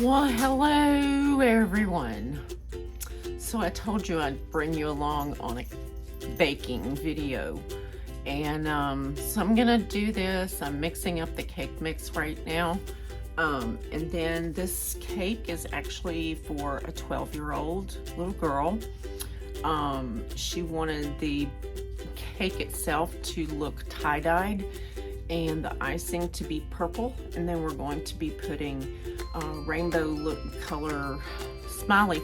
Well, hello everyone. So I told you I'd bring you along on a baking video, and so I'm gonna do this. I'm mixing up the cake mix right now, and then this cake is actually for a 12-year-old little girl. She wanted the cake itself to look tie-dyed and the icing to be purple, and then we're going to be putting rainbow look color smiley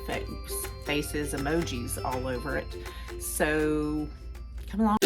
faces emojis all over it. So come along.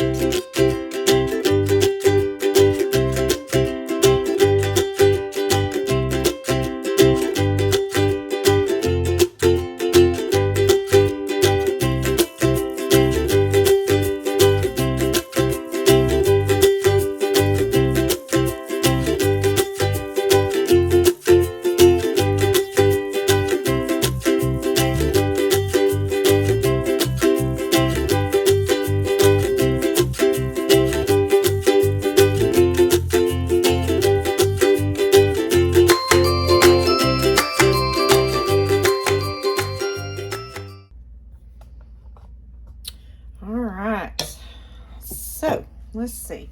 So let's see.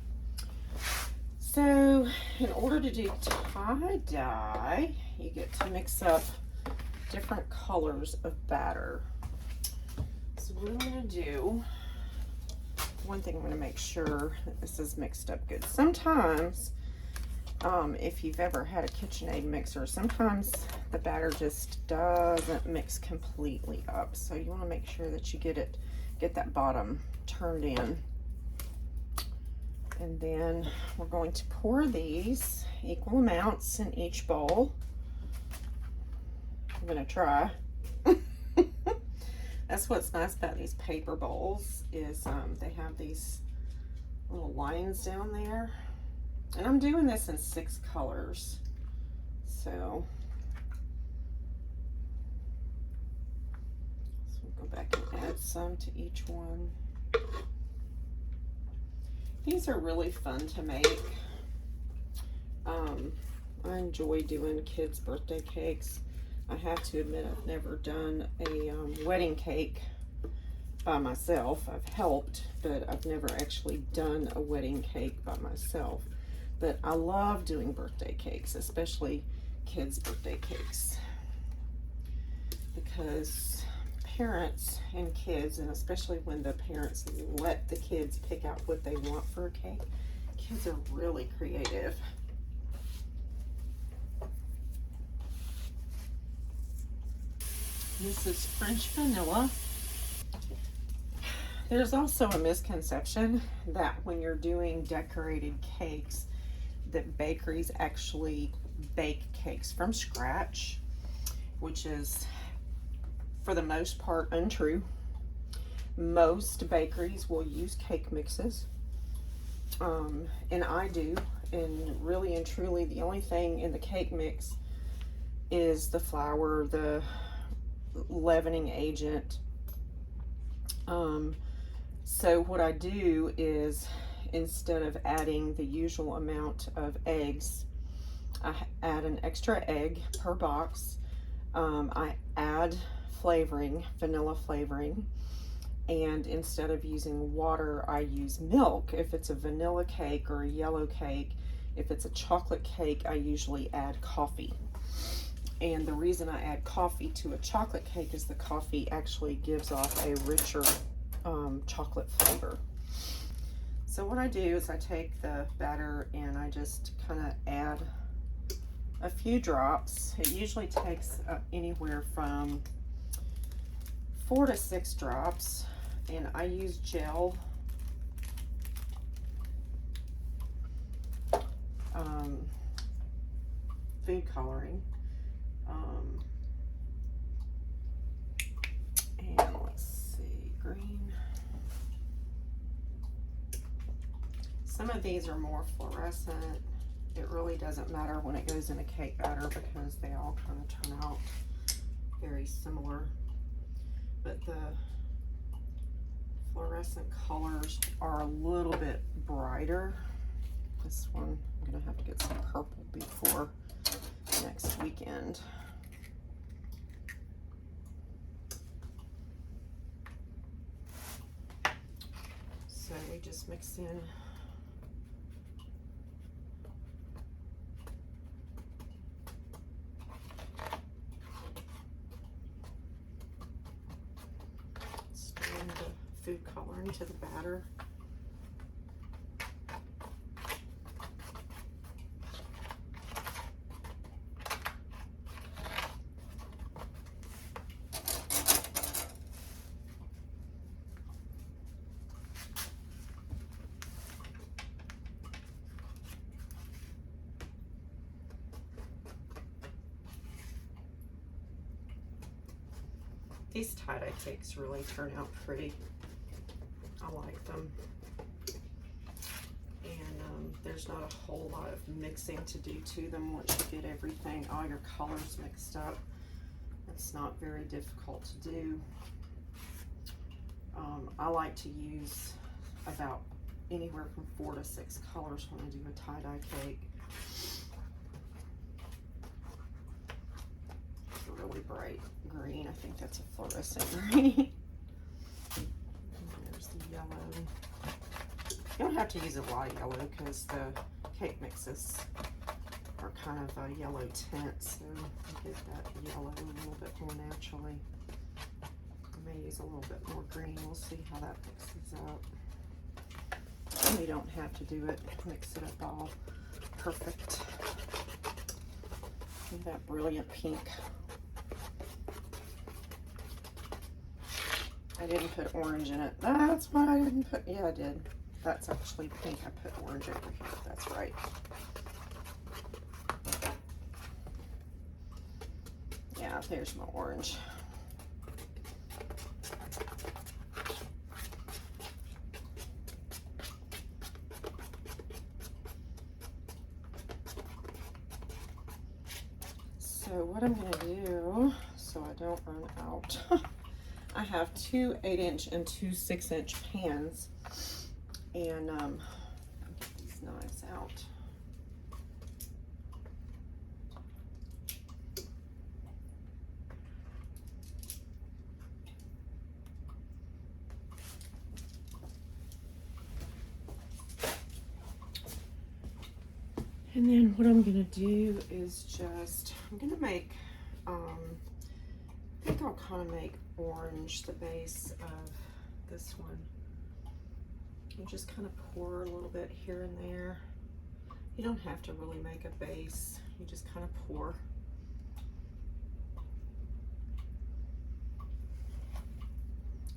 So in order to do tie-dye, you get to mix up different colors of batter. So what I'm going to do, one thing I'm going to make sure that this is mixed up good. Sometimes, if you've ever had a KitchenAid mixer, sometimes the batter just doesn't mix completely up. So you want to make sure that you get that bottom turned in. And then we're going to pour these equal amounts in each bowl. I'm going to try. That's what's nice about these paper bowls is they have these little lines down there. And I'm doing this in 6 colors. So we'll go back and add some to each one. These are really fun to make. I enjoy doing kids' birthday cakes. I have to admit I've never done a wedding cake by myself. I've helped, but I've never actually done a wedding cake by myself. But I love doing birthday cakes, especially kids' birthday cakes, because parents and kids, and especially when the parents let the kids pick out what they want for a cake, kids are really creative. This is French vanilla. There's also a misconception that when you're doing decorated cakes, that bakeries actually bake cakes from scratch, which is for the most part untrue. Most bakeries will use cake mixes, and I do, and really and truly the only thing in the cake mix is the flour, the leavening agent. So what I do is, instead of adding the usual amount of eggs, I add an extra egg per box. I add flavoring, vanilla flavoring, and instead of using water, I use milk. If it's a vanilla cake or a yellow cake, if it's a chocolate cake, I usually add coffee. And the reason I add coffee to a chocolate cake is the coffee actually gives off a richer chocolate flavor. So what I do is I take the batter and I just kind of add a few drops. It usually takes anywhere from 4 to 6 drops, and I use gel. Food coloring. And let's see, green. Some of these are more fluorescent. It really doesn't matter when it goes in a cake batter because they all kind of turn out very similar. But the fluorescent colors are a little bit brighter. This one, I'm gonna have to get some purple before next weekend. So we just mix in stirring the food coloring to the batter. These tie-dye cakes really turn out pretty. I like them. And there's not a whole lot of mixing to do to them once you get everything, all your colors mixed up. It's not very difficult to do. I like to use about anywhere from 4 to 6 colors when I do a tie-dye cake. It's a really bright green. I think that's a fluorescent green. There's the yellow. You don't have to use a lot of yellow because the cake mixes are kind of a yellow tint, so you get that yellow a little bit more naturally. I may use a little bit more green. We'll see how that mixes up. You don't have to do it, mix it up all perfect. Look at that brilliant pink. I didn't put orange in it. That's why I didn't put, yeah, I did. That's actually pink. I put orange over here. That's right. Yeah, there's my orange. So what I'm going to do, so I don't run out, I have 2 8-inch and 2 6-inch pans, and get these knives out. And then what I'm going to do is just, I'm going to make, I think I'll kind of make orange the base of this one. You just kind of pour a little bit here and there. You don't have to really make a base. You just kind of pour.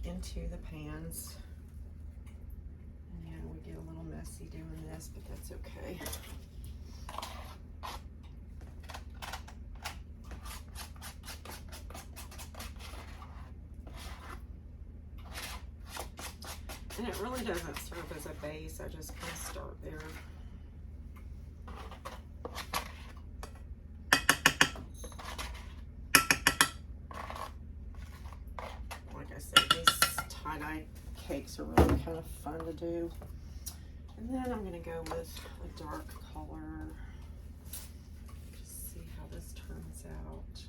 Into the pans. And we get a little messy doing this, but that's okay. And it really doesn't serve as a base. I just kind of start there. Like I said, these tie-dye cakes are really kind of fun to do. And then I'm going to go with a dark color. Just see how this turns out.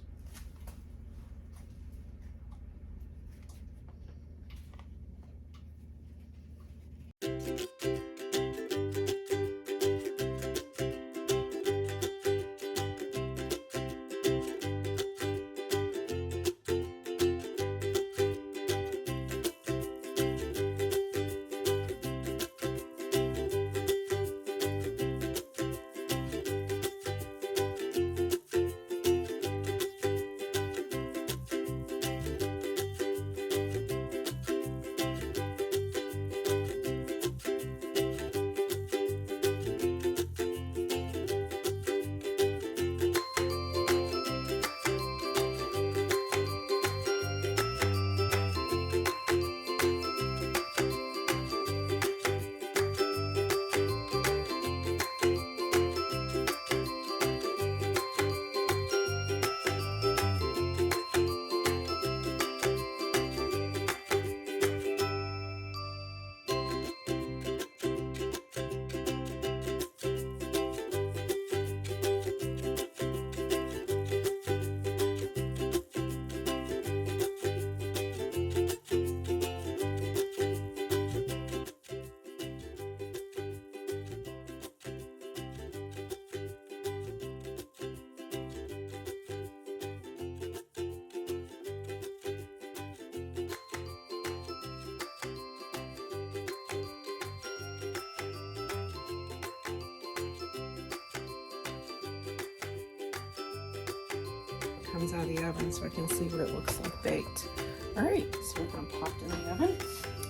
comes out of the oven so I can see what it looks like baked. All right, so we're gonna pop it in the oven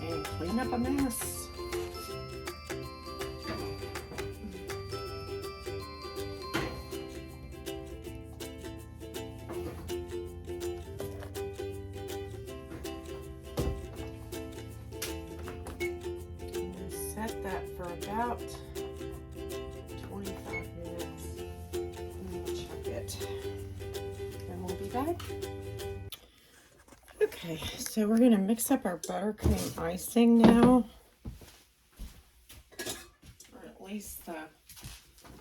and clean up a mess. Set that for about 25 minutes and we'll check it. Then we'll be back. Okay, so we're gonna mix up our buttercream icing now, or at least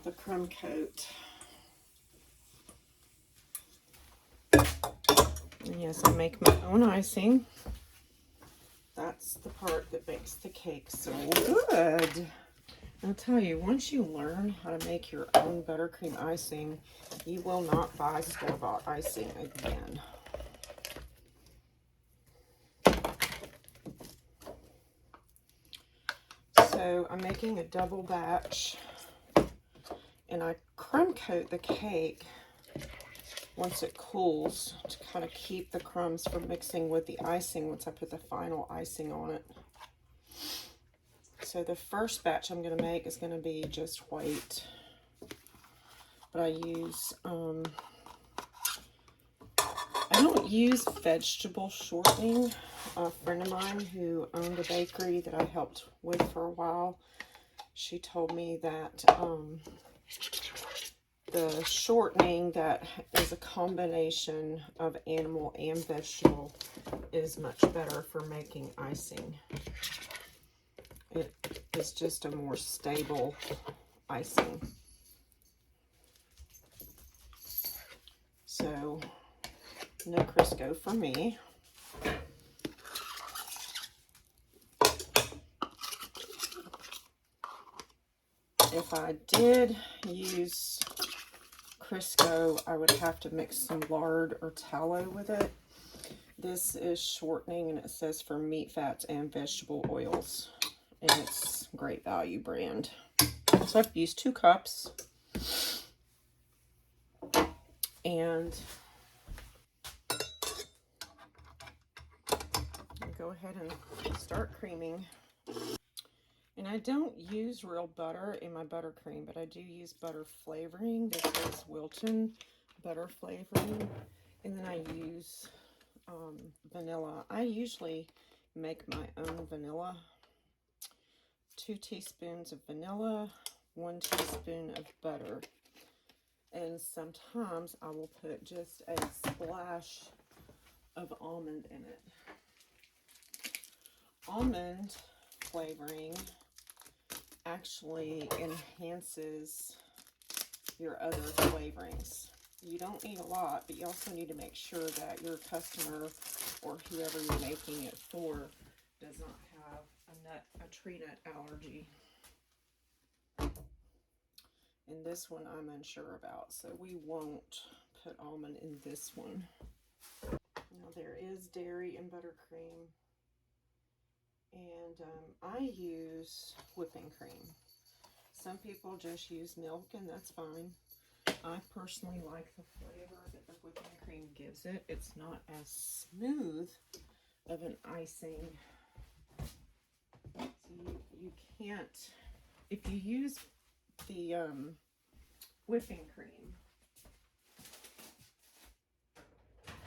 the crumb coat. And yes, I make my own icing. That's the part that makes the cake so good. I'll tell you, once you learn how to make your own buttercream icing, you will not buy store-bought icing again. So I'm making a double batch, and I crumb coat the cake once it cools to kind of keep the crumbs from mixing with the icing once I put the final icing on it. So the first batch I'm going to make is going to be just white, but I use, I don't use vegetable shortening. A friend of mine who owned a bakery that I helped with for a while, she told me that the shortening that is a combination of animal and vegetable is much better for making icing. It is just a more stable icing. So, no Crisco for me. If I did use Crisco, I would have to mix some lard or tallow with it. This is shortening, and it says for meat, fats, and vegetable oils. And it's a great value brand. So I've used 2 cups. And I'll go ahead and start creaming. And I don't use real butter in my buttercream, but I do use butter flavoring. This is Wilton butter flavoring. And then I use vanilla. I usually make my own vanilla. 2 teaspoons of vanilla, 1 teaspoon of butter. And sometimes I will put just a splash of almond in it. Almond flavoring actually enhances your other flavorings. You don't need a lot, but you also need to make sure that your customer or whoever you're making it for does not have a tree nut allergy. And this one I'm unsure about, so we won't put almond in this one. Now there is dairy in buttercream. And I use whipping cream. Some people just use milk, and that's fine. I personally like the flavor that the whipping cream gives it. It's not as smooth of an icing. So you can't, if you use the whipping cream,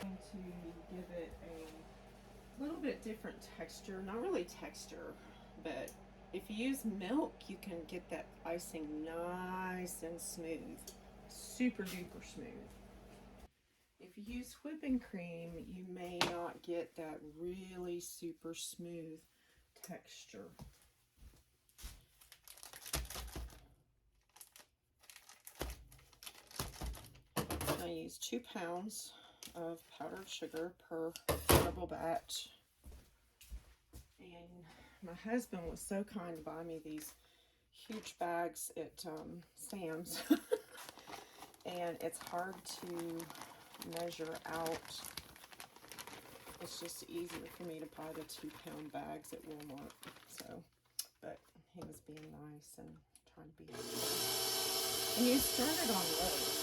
I'm going to give it a little bit different texture. Not really texture, but if you use milk, you can get that icing nice and smooth, super duper smooth. If you use whipping cream, you may not get that really super smooth texture. I use 2 pounds of powdered sugar per double batch. And my husband was so kind to buy me these huge bags at Sam's. And it's hard to measure out. It's just easier for me to buy the 2-pound bags at Walmart. So, but he was being nice and trying to be nice. And you start it on low.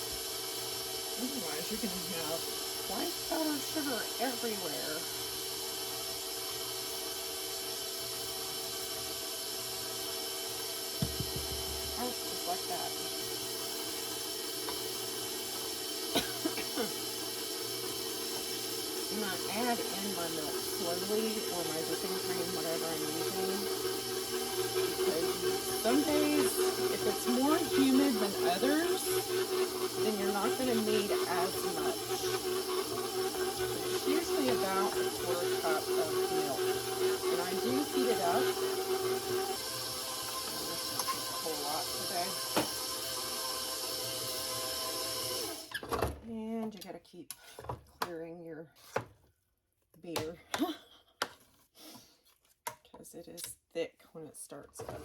Otherwise, you're going to have white powdered sugar everywhere. Oh, just like that. I'm going to add in my milk slowly, or my whipping cream, whatever I'm using. Because some days, if it's more humid than others, then you're not going to need as much. It's usually about a quarter cup of milk. And I do heat it up. And this one takes a whole lot today. And you got to keep clearing your beater. Because it is thick when it starts up.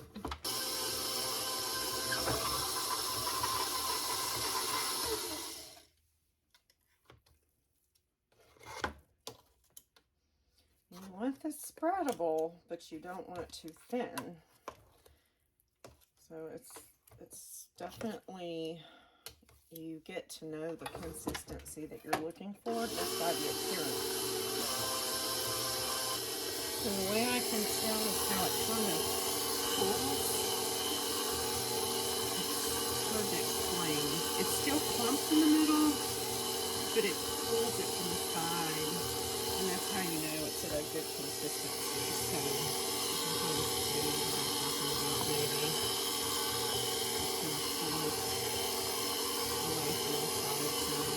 You want this spreadable, but you don't want it too thin. So it's definitely, you get to know the consistency that you're looking for just by the appearance. So the way I can tell is how it kind of pulls. It's hard to explain. It's still clumped in the middle, but it pulls it from the side. And that's how you know it's at a good consistency. So you can kind of see what I'm talking about, maybe. Just kind of pull it away from the sides now.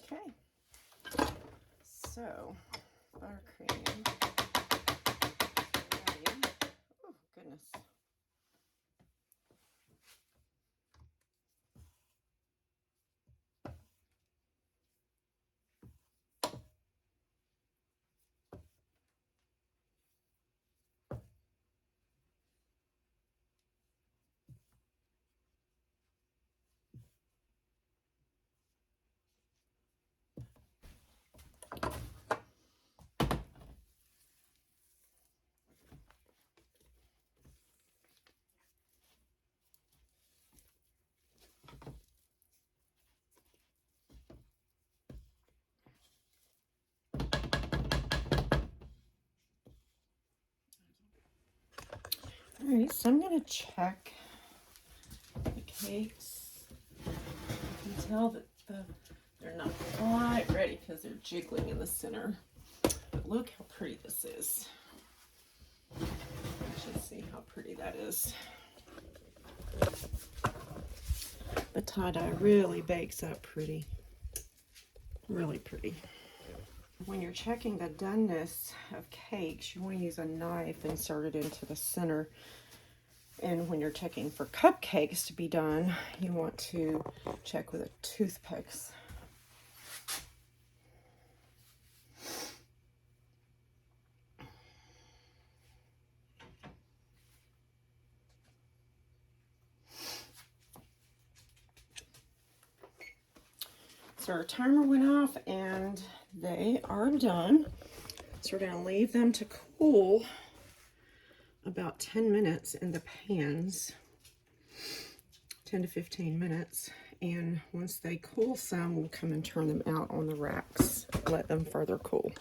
Okay. So, buttercream. Ready. Oh, goodness. All right, so I'm going to check the cakes. You can tell that they're not quite ready because they're jiggling in the center. But look how pretty this is. You should see how pretty that is. The tie-dye really bakes up pretty. Really pretty. When you're checking the doneness of cakes, you want to use a knife inserted into the center. And when you're checking for cupcakes to be done, you want to check with a toothpicks. So our timer went off and they are done. So we're going to leave them to cool about 10 minutes in the pans, 10 to 15 minutes. And once they cool some, we'll come and turn them out on the racks, let them further cool.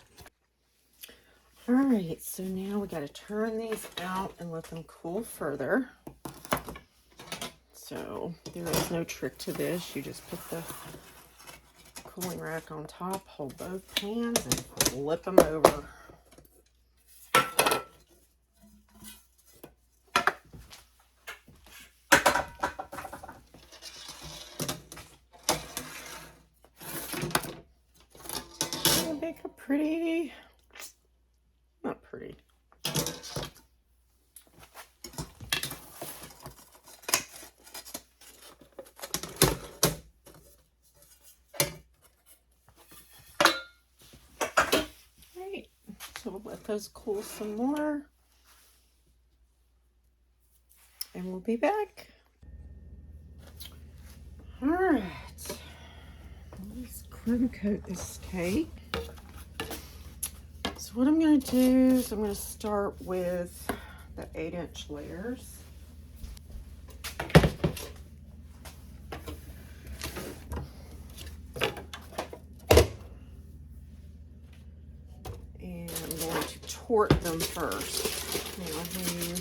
All right, so now we got to turn these out and let them cool further. So there is no trick to this. You just put the cooling rack on top, hold both pans, and flip them over. And make a pretty, not pretty. So we'll let those cool some more and we'll be back. All right, let's crumb coat this cake. So what I'm going to do is I'm going to start with the 8-inch layers. tort them first. Now, when you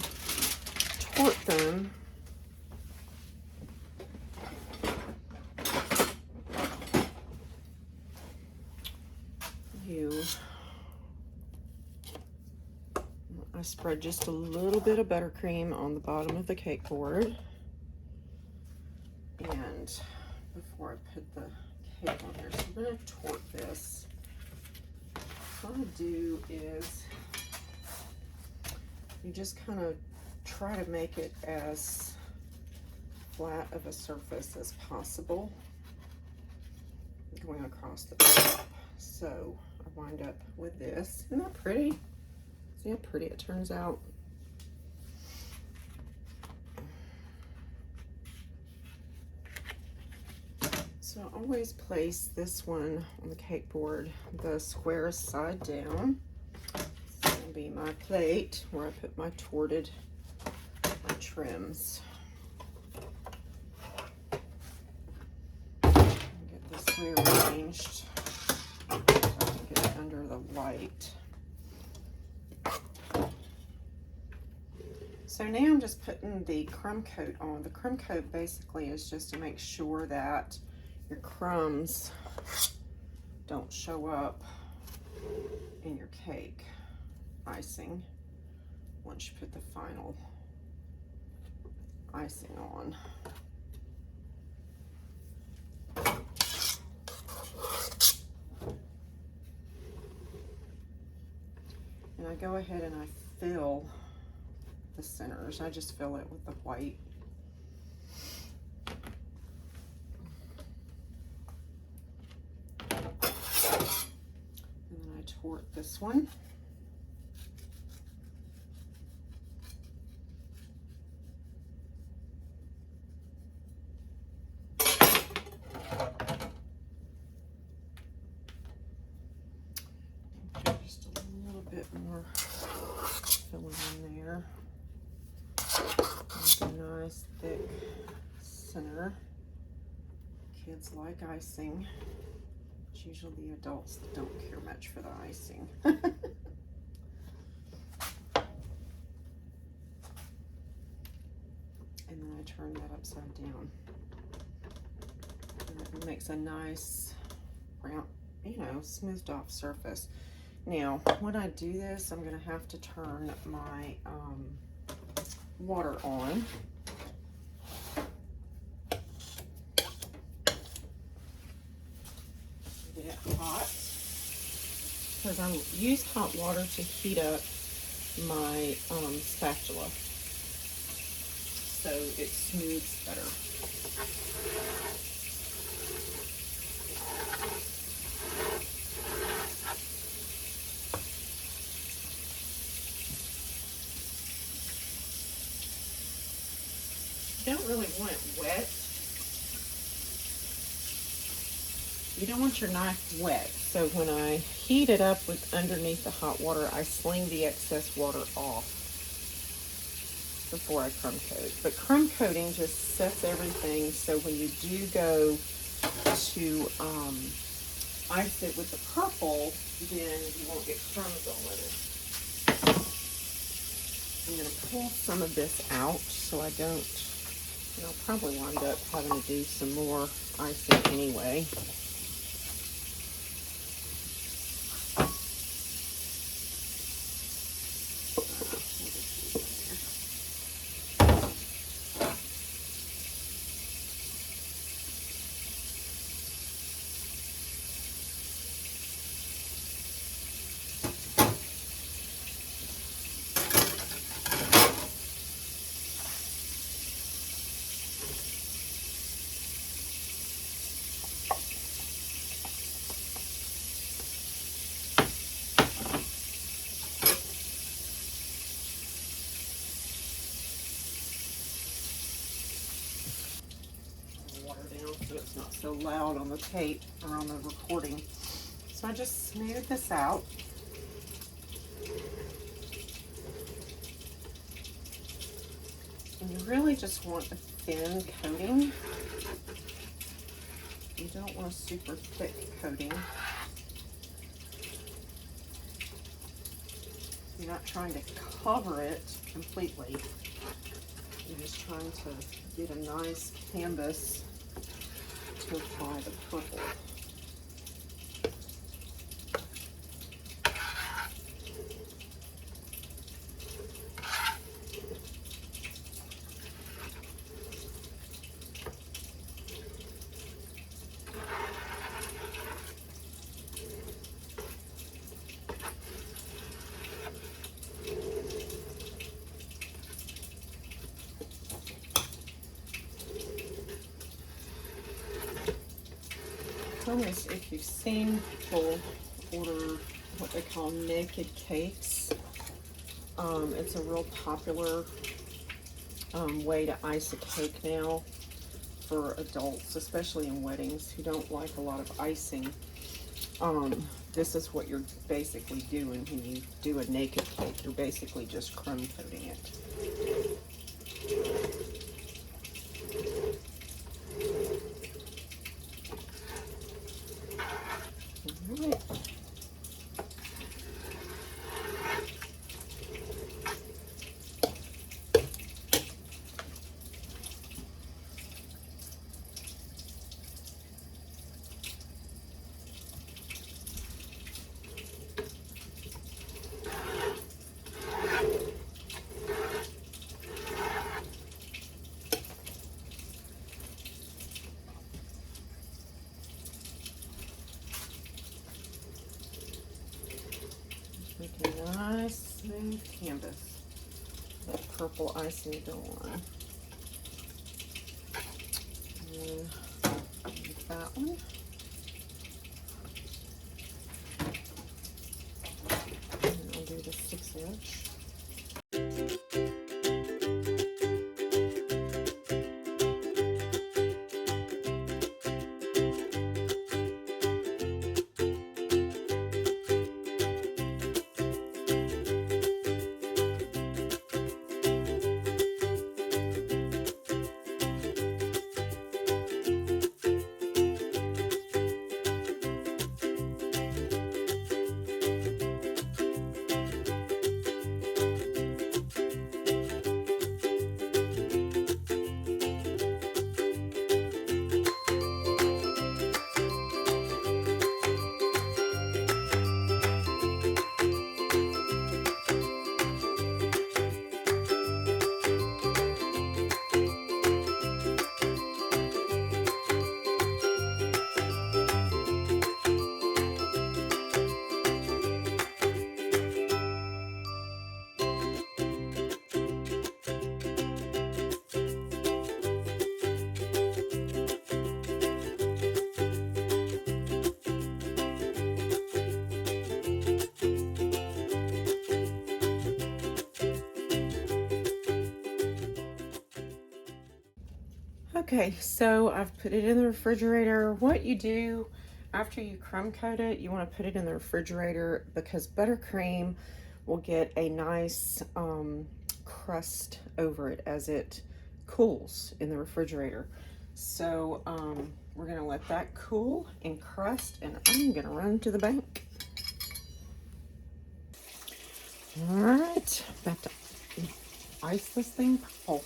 tort them, I spread just a little bit of buttercream on the bottom of the cake board. And before I put the cake on there, so I'm going to tort this. What I do is you just kind of try to make it as flat of a surface as possible going across the top. So I wind up with this. Isn't that pretty? See how pretty it turns out? So I always place this one on the cake board, the squarest side down. This is going to be my plate where I put my torted trims. Get this rearranged so I can get it under the light. So now I'm just putting the crumb coat on. The crumb coat basically is just to make sure that your crumbs don't show up in your cake icing once you put the final icing on. And I go ahead and I fill the centers. I just fill it with the white. Tort this one. Just a little bit more filling in there. Make a nice thick center. Kids like icing. It's usually the adults that don't care much for the icing. And then I turn that upside down. And it makes a nice round, you know, smoothed off surface. Now, when I do this, I'm going to have to turn my water on. Get it hot. Because I use hot water to heat up my spatula. So it smooths better. You don't really want it wet. You don't want your knife wet. So when I heat it up with underneath the hot water, I sling the excess water off before I crumb coat. But crumb coating just sets everything so when you do go to ice it with the purple, then you won't get crumbs all in it. I'm going to pull some of this out so I don't, and I'll probably wind up having to do some more icing anyway. So it's not so loud on the tape or on the recording. So I just smooth this out. And you really just want a thin coating. You don't want a super thick coating. You're not trying to cover it completely. You're just trying to get a nice canvas to apply the purple. If you've seen people order what they call naked cakes, it's a real popular way to ice a cake now for adults, especially in weddings who don't like a lot of icing. This is what you're basically doing when you do a naked cake. You're basically just crumb coating it. All right. Make a nice smooth canvas. That purple icing to go on. And that one. And I'll do the 6-inch. Okay, so I've put it in the refrigerator. What you do after you crumb coat it, you want to put it in the refrigerator because buttercream will get a nice crust over it as it cools in the refrigerator. So we're going to let that cool and crust, and I'm going to run to the bank. All right, about to ice this thing purple.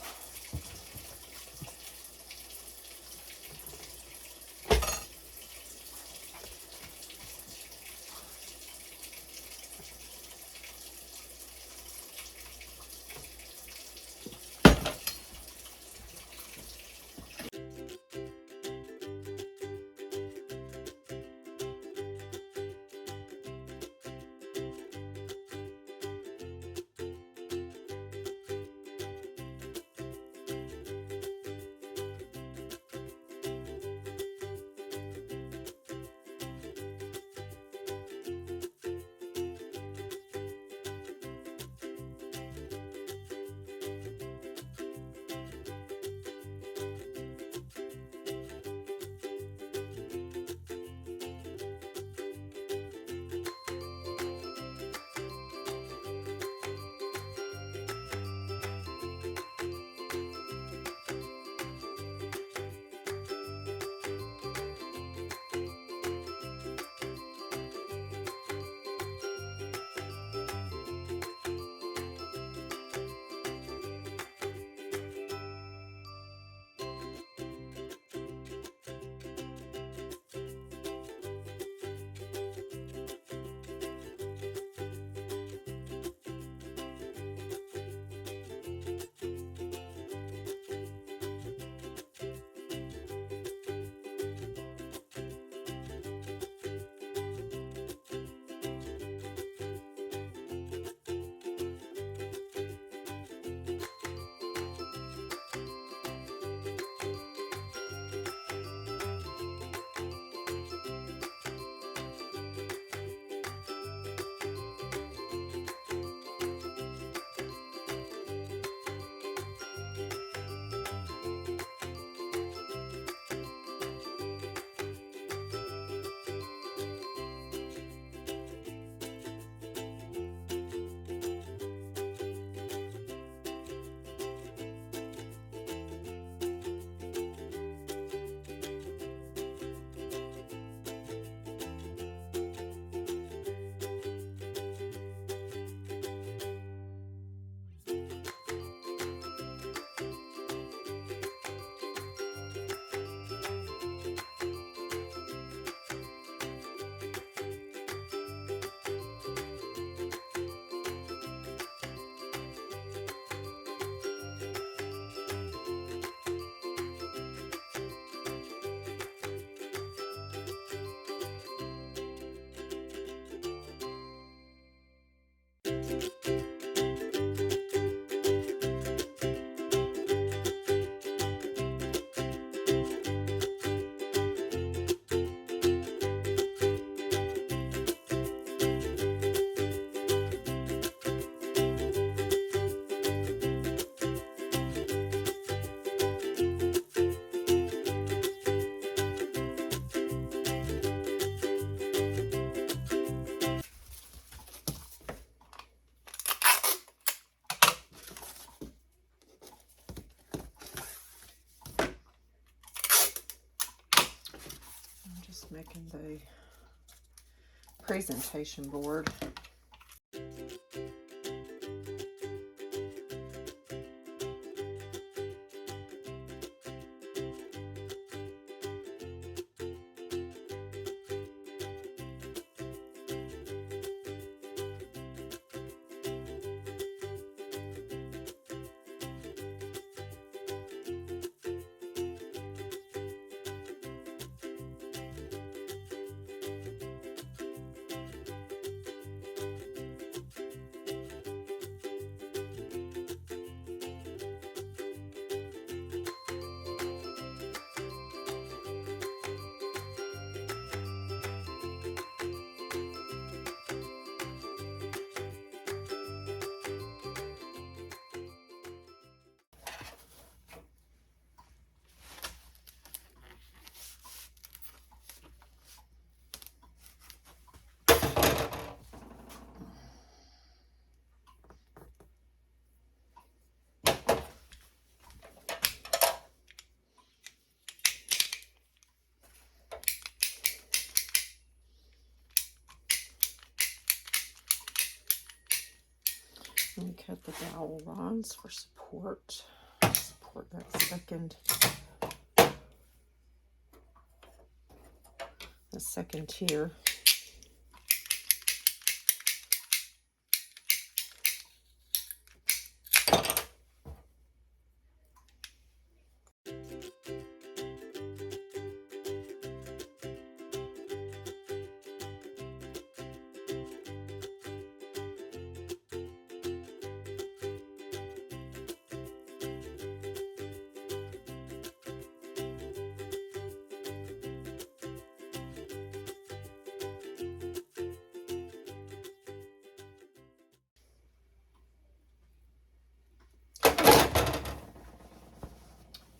Just making the presentation board. And cut the dowel rods for support. Support that second tier.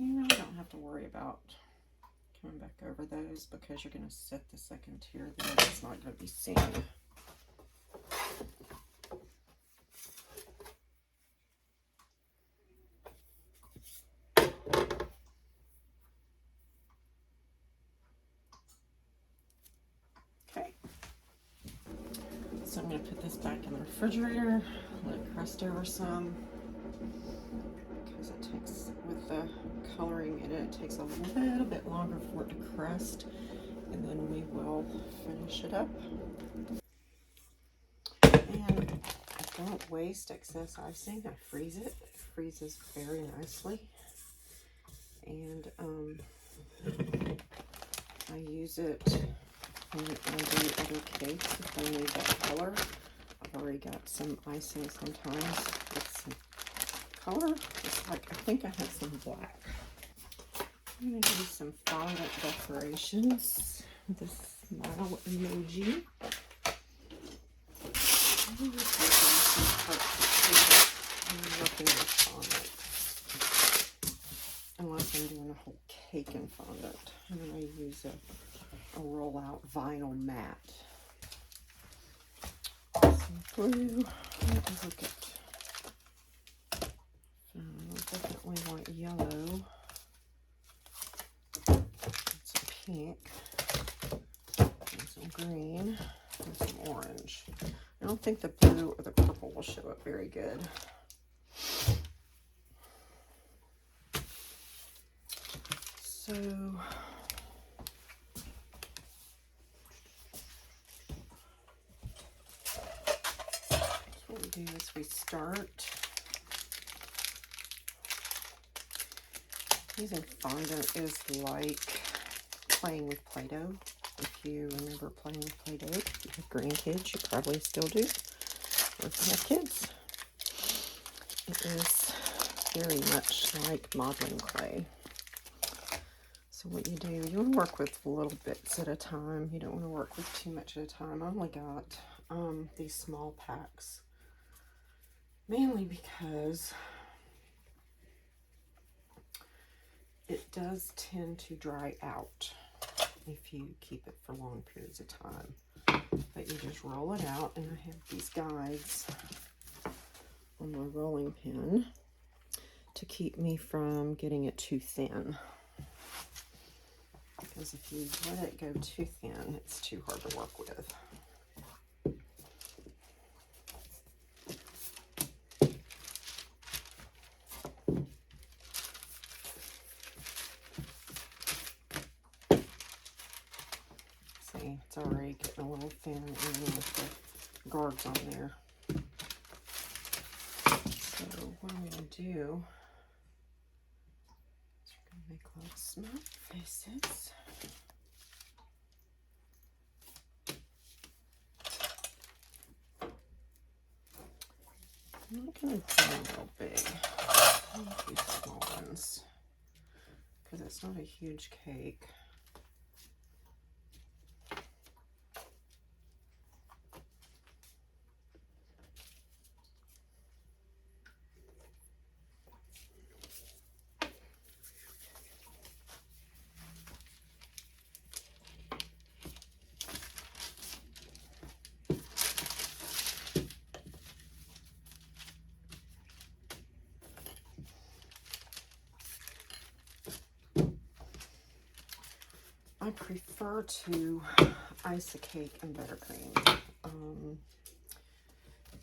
You don't have to worry about coming back over those because you're going to set the second tier there. It's not going to be seen. Okay. So I'm going to put this back in the refrigerator, let it crust over some. Because it takes, with the coloring in it, it takes a little bit longer for it to crust, and then we will finish it up. And I don't waste excess icing. I freeze it. It freezes very nicely. And I use it when I do other cakes if I need that color. I've already got some icing sometimes with some color. It's like, I think I have some black. I'm going to do some fondant decorations with this smile emoji. I'm working with fondant. Unless I'm doing a whole cake in fondant. I'm going to use a roll-out vinyl mat. Some blue. Look at. Definitely want yellow. And some pink. And some green. And some orange. I don't think the blue or the purple will show up very good. So what we do is we start using fondant is like playing with Play-Doh. If you remember playing with Play-Doh, if you have grandkids, you probably still do. Or if you have kids, it is very much like modeling clay. So what you do, you want to work with little bits at a time. You don't want to work with too much at a time. I only got these small packs, mainly because it does tend to dry out if you keep it for long periods of time. But you just roll it out, and I have these guides on my rolling pin to keep me from getting it too thin. because if you let it go too thin, it's too hard to work with. See, it's already getting a little thin even with the guards on there. So what I'm going to do is we're going to make little smiley faces. I'm not going to do them real big. I'm going to do small ones because it's not a huge cake. I prefer to ice a cake in buttercream.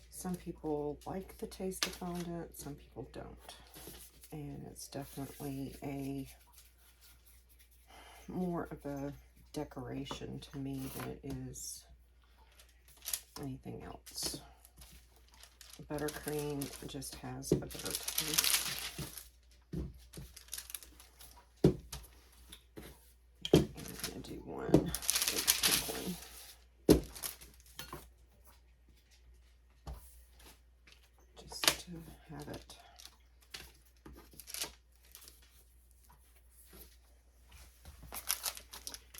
Some people like the taste of fondant, some people don't. And it's definitely a more of a decoration to me than it is anything else. Buttercream just has a better taste. Do one big pink one just to have it.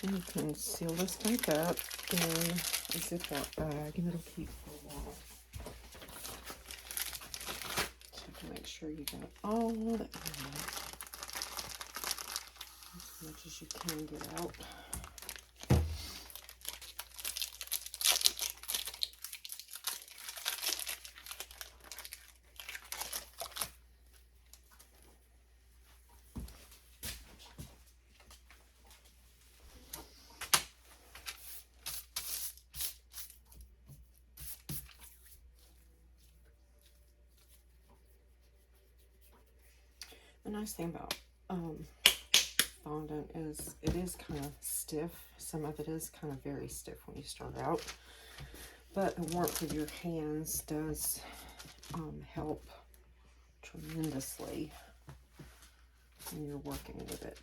And you can seal this back up in a zip up bag and it'll keep for a while. So you have to make sure you got all the air as much as you can get out. The nice thing about fondant is it is kind of stiff. Some of it is kind of very stiff when you start out, but the warmth of your hands does help tremendously when you're working with it.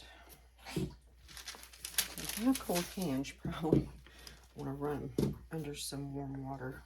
If you have cold hands, you probably want to run under some warm water.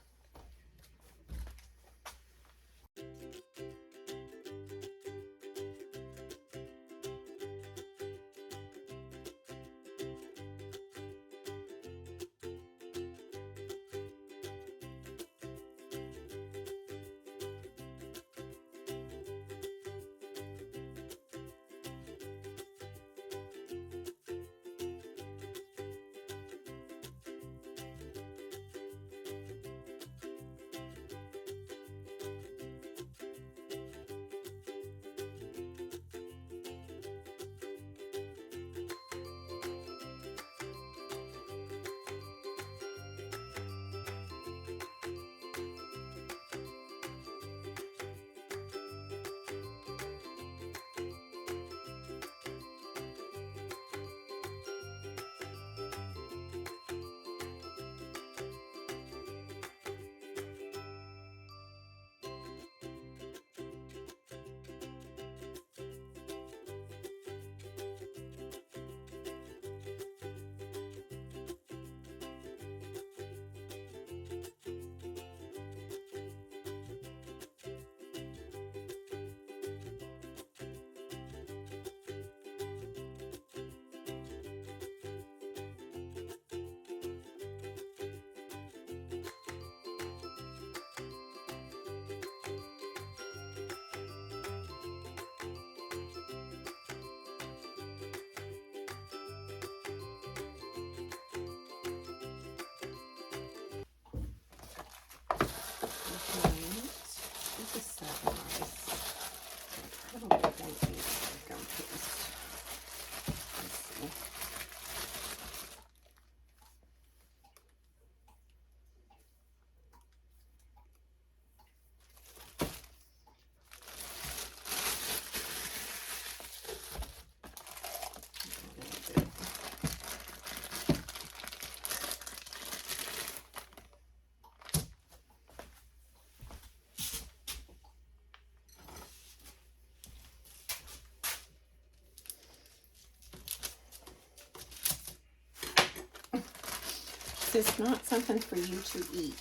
This is not something for you to eat.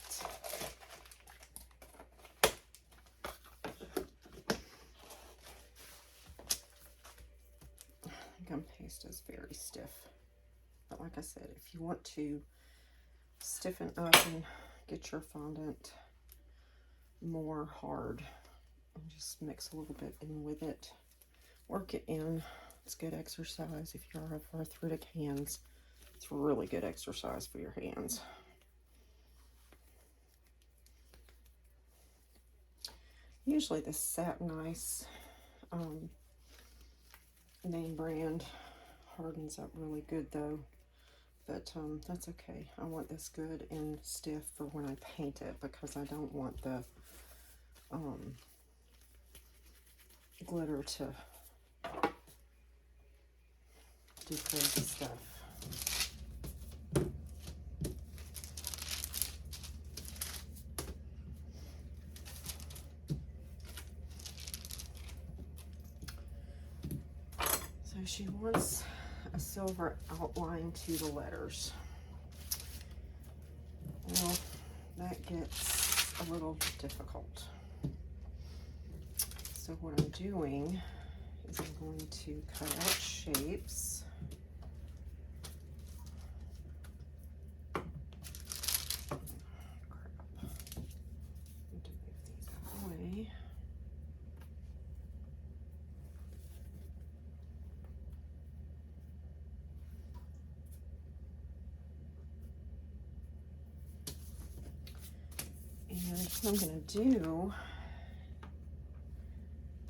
Gum paste is very stiff. But like I said, if you want to stiffen up and get your fondant more hard, and just mix a little bit in with it. Work it in. It's good exercise if you have arthritic hands. It's really good exercise for your hands. Usually this Satin Ice name brand hardens up really good though. But that's okay. I want this good and stiff for when I paint it, because I don't want the glitter to do crazy stuff. So she wants a silver outline to the letters. Well, that gets a little difficult. So what I'm doing is I'm going to cut out shapes. Need to move these out of the way. And what I'm going to do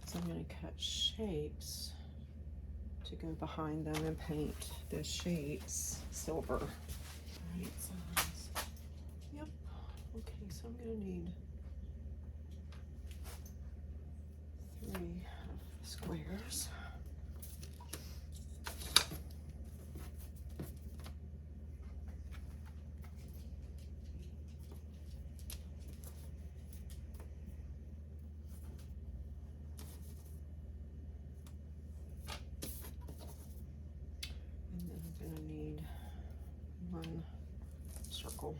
is I'm going to cut shapes to go behind them and paint the shapes silver. Right size. Yep. Okay, so I'm going to need 3 squares. Circle.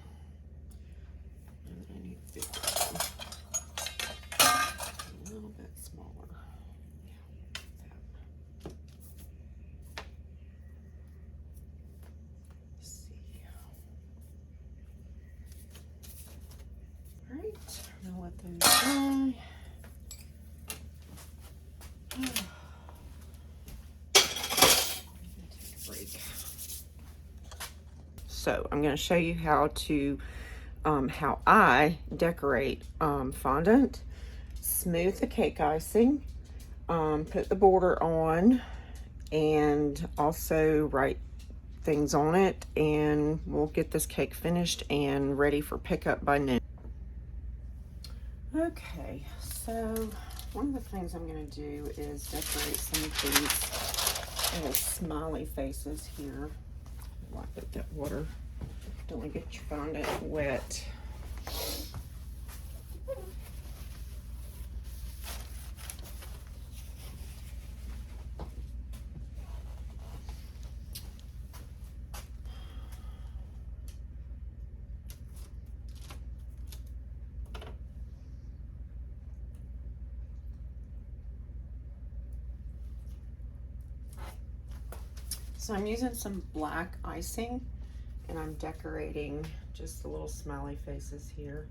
And I need a big one. A little bit smaller. Yeah, that. Let's see. Alright, I'm gonna let those dry. Take a break. So I'm going to show you how to how I decorate fondant. Smooth the cake icing, put the border on, and also write things on it, and we'll get this cake finished and ready for pickup by noon. Okay, so one of the things I'm going to do is decorate some of these little smiley faces here. Wipe up that water. Don't want to get your fondant wet. So I'm using some black icing, and I'm decorating just the little smiley faces here.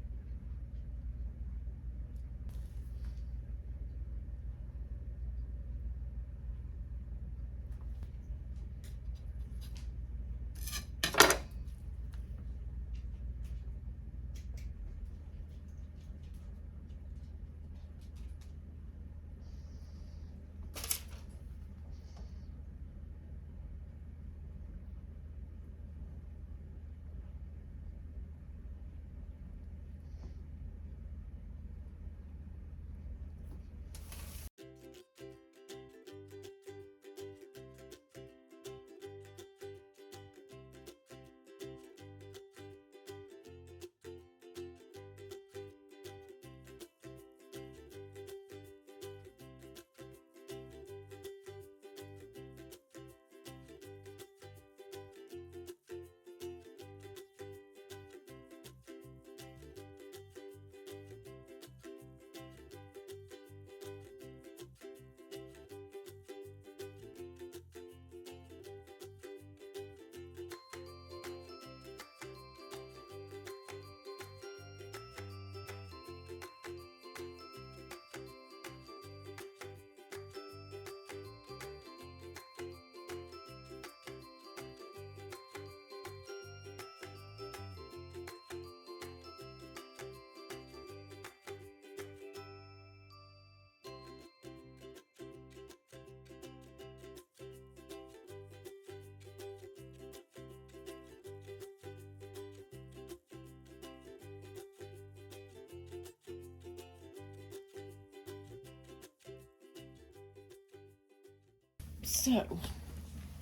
So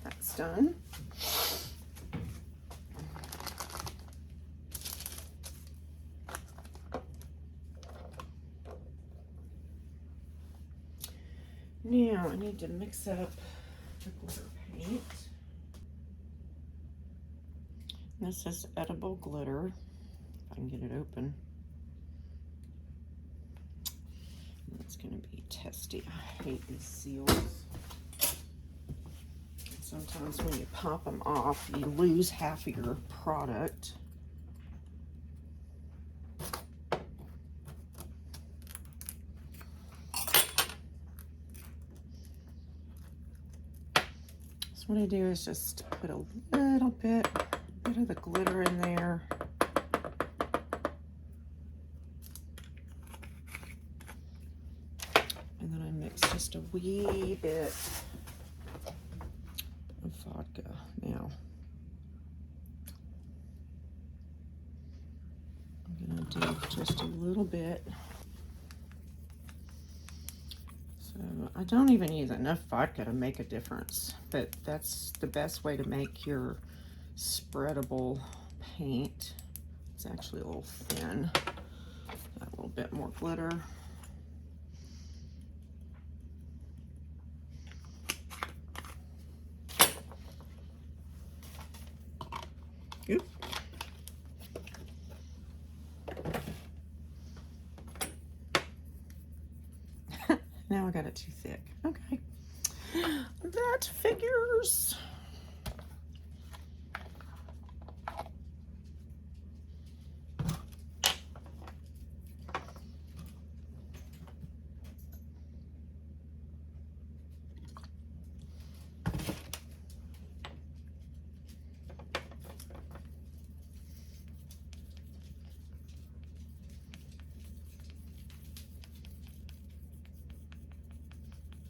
that's done. Now I need to mix up the glitter paint. This is edible glitter. If I can get it open. It's going to be testy. I hate these seals. Sometimes when you pop them off, you lose half of your product. So what I do is just put a little bit of the glitter in there. And then I mix just a wee bit of vodka now. I'm going to do just a little bit. So I don't even use enough vodka to make a difference, but that's the best way to make your spreadable paint. It's actually a little thin. Got a little bit more glitter. Oop. Now I got it too thick. Okay. That figures.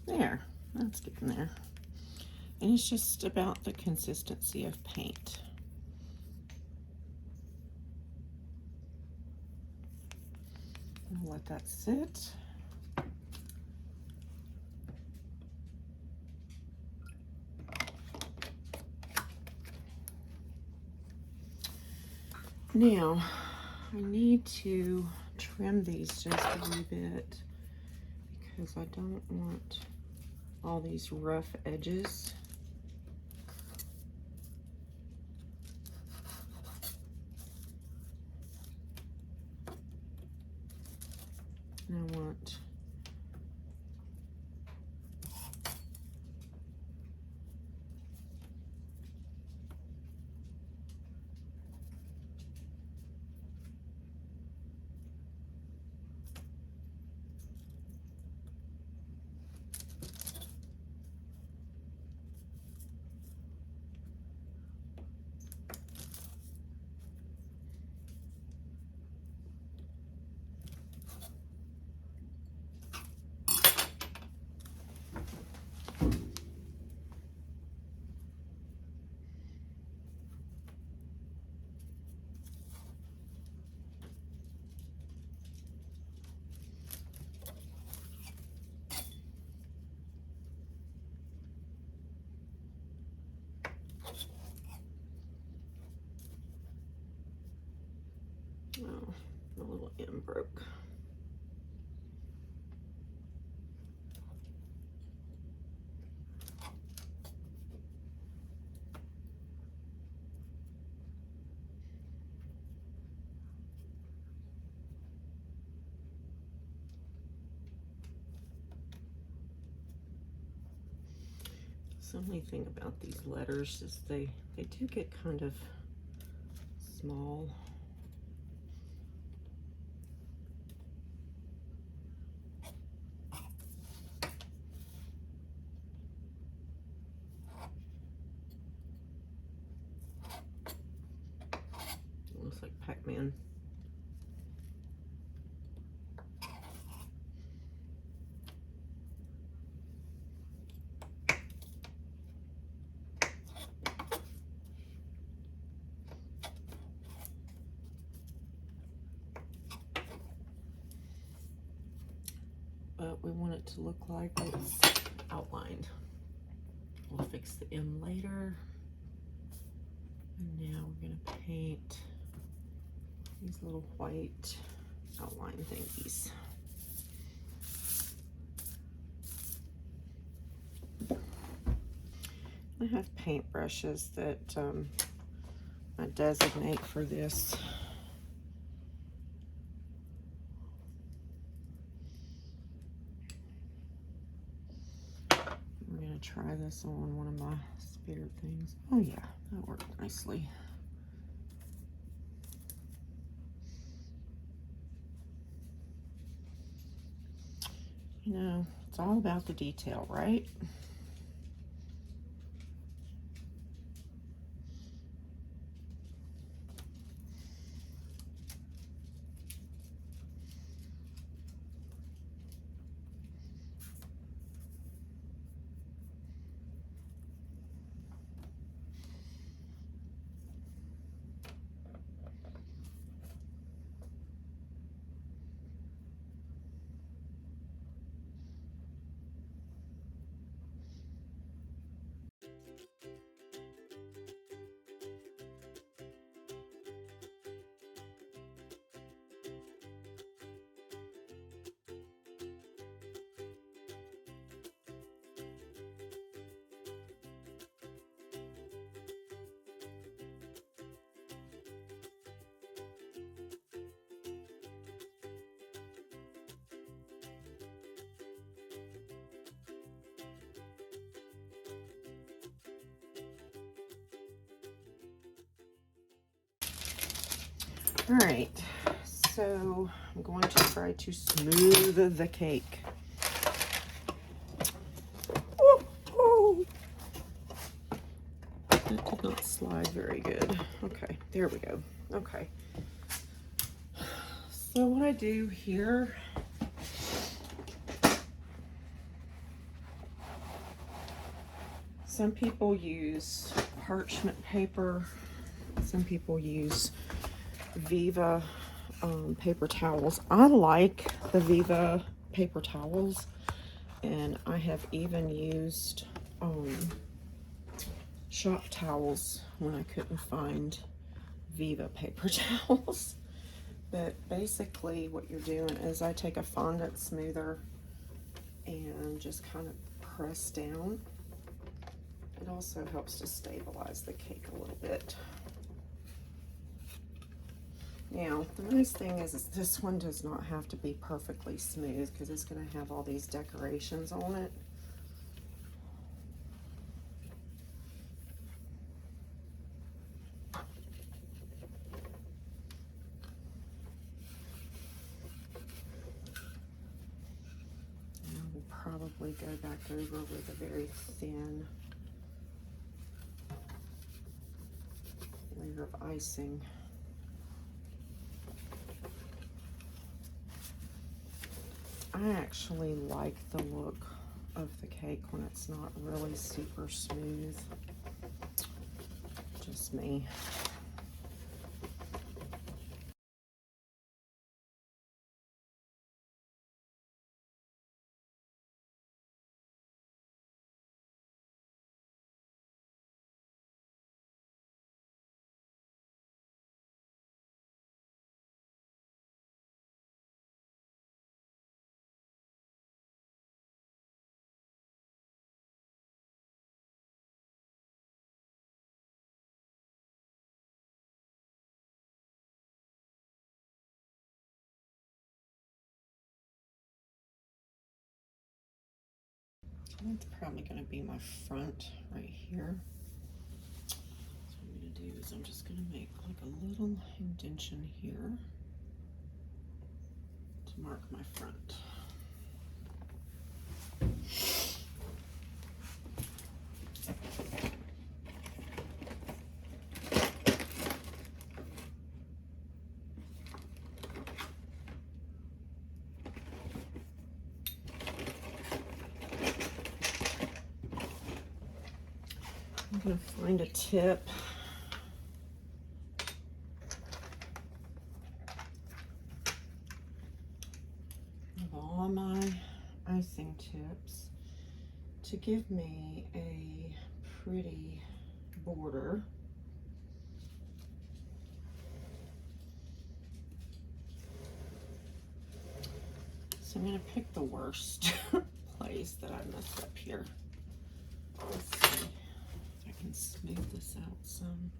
There, that's getting there. And it's just about the consistency of paint. I'll let that sit. Now, I need to trim these just a wee bit because I don't want all these rough edges. And I want oh, the little end broke. The only thing about these letters is they do get kind of small. It looks like Pac-Man. But we want it to look like it's outlined. We'll fix the M later. And now we're going to paint these little white outline thingies. I have paint brushes that I designate for this. I'm going to try this on one of my spirit things. Oh yeah, that worked nicely. You know, it's all about the detail, right? All right, so I'm going to try to smooth the cake. Oh, oh. That did not slide very good. Okay, there we go. Okay. So what I do here, some people use parchment paper, some people use Viva paper towels. I like the Viva paper towels, and I have even used shop towels when I couldn't find Viva paper towels. But basically what you're doing is I take a fondant smoother and just kind of press down. It also helps to stabilize the cake a little bit. Now, the nice thing is this one does not have to be perfectly smooth because it's going to have all these decorations on it. Now we'll probably go back over with a very thin layer of icing. I actually like the look of the cake when it's not really super smooth. Just me. That's probably going to be my front right here. So what I'm going to do is I'm just going to make like a little indentation here to mark my front. I'm going to find a tip. Of all my icing tips to give me a pretty border. So I'm going to pick the worst place that I messed up here. Let's see if I can smooth this out some.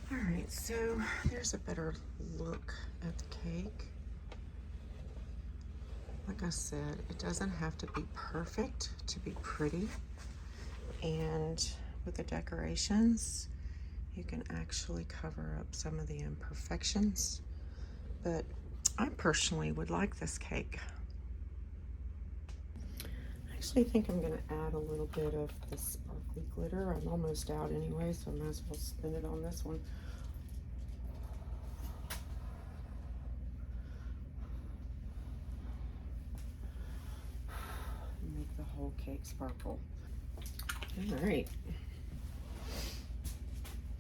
All right, so there's a better look at the cake. Like I said, it doesn't have to be perfect to be pretty. And with the decorations, you can actually cover up some of the imperfections. But I personally would like this cake. I actually think I'm gonna add a little bit of the sparkly glitter. I'm almost out anyway, so I might as well spin it on this one. Make the whole cake sparkle. All right.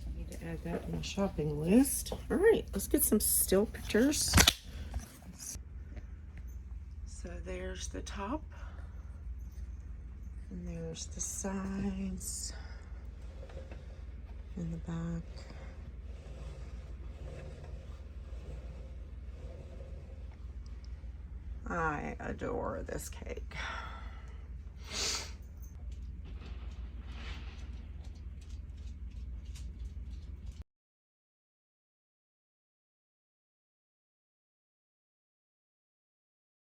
I need to add that to my shopping list. All right, let's get some still pictures. So there's the top, and there's the sides, and the back. I adore this cake.